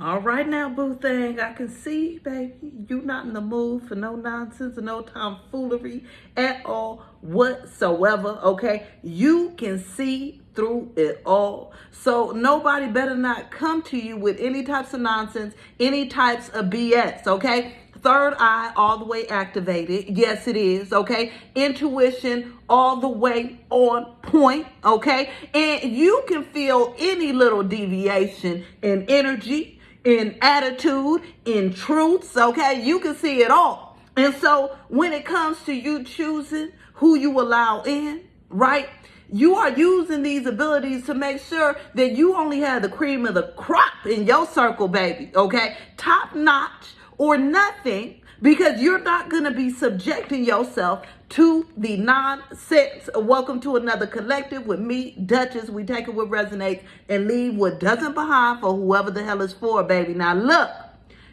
All right now, boo thing, I can see, baby, you not in the mood for no nonsense and no tomfoolery at all whatsoever, okay? You can see through it all. So nobody better not come to you with any types of nonsense, any types of BS, okay? Third eye all the way activated. Yes, it is, okay? Intuition all the way on point, okay? And you can feel any little deviation in energy, in attitude, in truths, okay? You can see it all. And so when it comes to you choosing who you allow in, right? You are using these abilities to make sure that you only have the cream of the crop in your circle, baby, okay? Top notch or nothing, because you're not going to be subjecting yourself to the nonsense. Welcome to another collective with me, Duchess. We take it what resonates and leave what doesn't behind for whoever the hell is for, baby. Now look,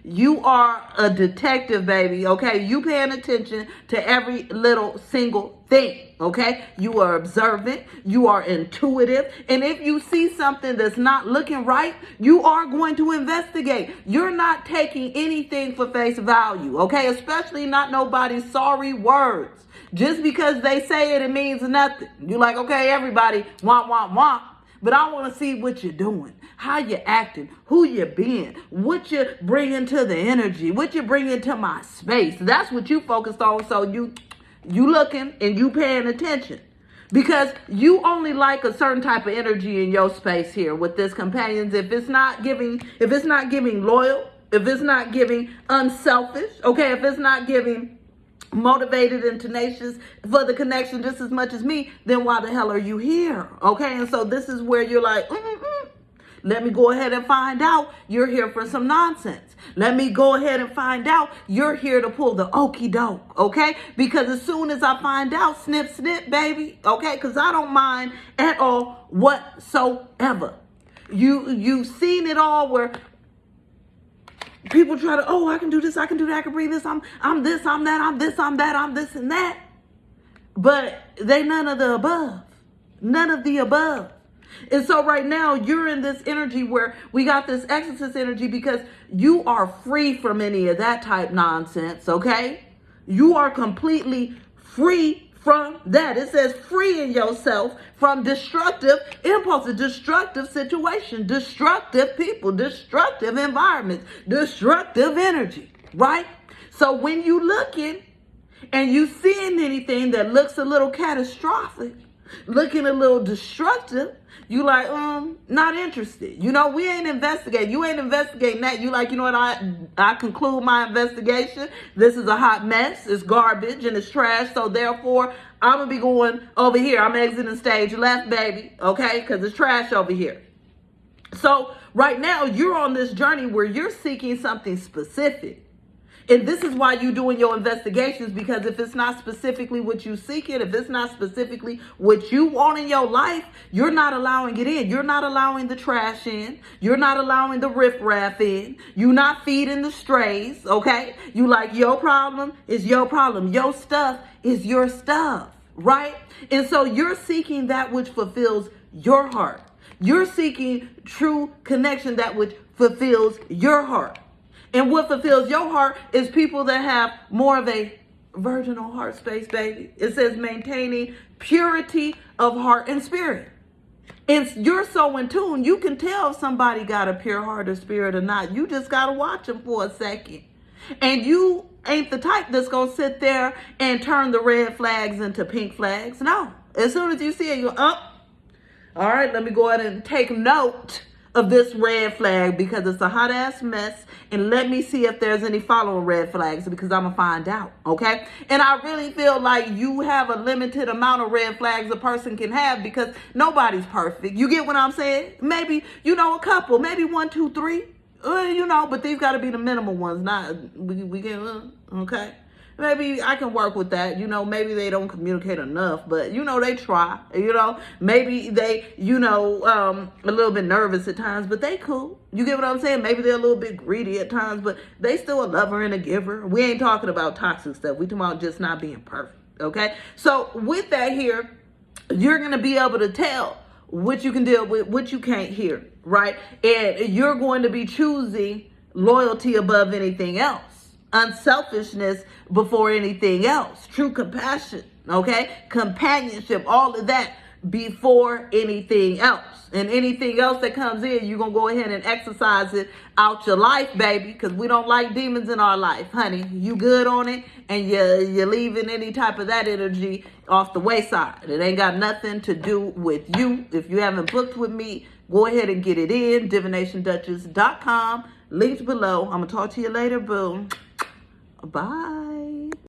you are a detective, baby, okay? You paying attention to every little single thing, okay? You are observant, you are intuitive, and if you see something that's not looking right, you are going to investigate. You're not taking anything for face value, okay? Especially not nobody's sorry words. Just because they say it, it means nothing. You're like, okay, everybody, wah. But I want to see what you're doing, how you're acting, who you're being, what you're bringing to the energy, what you're bringing to my space. That's what you focused on. So you looking and you paying attention, because you only like a certain type of energy in your space here with this companions. If it's not giving loyal, if it's not giving unselfish, okay, if it's not giving motivated and tenacious for the connection just as much as me, then why the hell are you here? Okay, and so this is where you're like, let me go ahead and find out you're here for some nonsense. Let me go ahead and find out you're here to pull the okie doke, okay? Because as soon as I find out, snip, baby, okay? Because I don't mind at all whatsoever. You've seen it all where people try to, I can do this, I can do that, I can breathe this, I'm this, I'm that, I'm this, I'm that, I'm this and that. But they none of the above. None of the above. And so right now you're in this energy where we got this exorcist energy, because you are free from any of that type nonsense, okay? You are completely free from that. It says freeing yourself from destructive impulses, destructive situations, destructive people, destructive environments, destructive energy, right? So when you looking and you seeing anything that looks a little catastrophic, looking a little destructive, you like, not interested. You know, we ain't investigating. You ain't investigating that. You like, you know what, I conclude my investigation. This is a hot mess. It's garbage and it's trash. So therefore, I'm going to be going over here. I'm exiting stage left, baby. Okay? Because it's trash over here. So right now, you're on this journey where you're seeking something specific. And this is why you're doing your investigations, because if it's not specifically what you seeking, if it's not specifically what you want in your life, you're not allowing it in. You're not allowing the trash in. You're not allowing the riffraff in. You're not feeding the strays, okay? You like, your problem is your problem. Your stuff is your stuff, right? And so you're seeking that which fulfills your heart. You're seeking true connection, that which fulfills your heart. And what fulfills your heart is people that have more of a virginal heart space, baby. It says maintaining purity of heart and spirit. And you're so in tune, you can tell if somebody got a pure heart or spirit or not. You just got to watch them for a second. And you ain't the type that's going to sit there and turn the red flags into pink flags. No. As soon as you see it, you're up. All right, let me go ahead and take note of this red flag, because it's a hot ass mess, and let me see if there's any following red flags, because I'm gonna find out, okay? And I really feel like you have a limited amount of red flags a person can have, because nobody's perfect. You get what I'm saying? Maybe, a couple, maybe 1, 2, 3, but these got to be the minimal ones. Not we get okay. Maybe I can work with that. Maybe they don't communicate enough, but they try. Maybe they, a little bit nervous at times, but they cool. You get what I'm saying? Maybe they're a little bit greedy at times, but they still a lover and a giver. We ain't talking about toxic stuff. We talking about just not being perfect. Okay. So with that here, you're going to be able to tell what you can deal with, what you can't hear, right? And you're going to be choosing loyalty above anything else, unselfishness before anything else, true compassion, okay? Companionship, all of that before anything else. And anything else that comes in, you're going to go ahead and exercise it out your life, baby, because we don't like demons in our life, honey. You good on it, and you're leaving any type of that energy off the wayside. It ain't got nothing to do with you. If you haven't booked with me, go ahead and get it in, DivinationDuchess.com. Links below. I'm going to talk to you later, boo. Bye.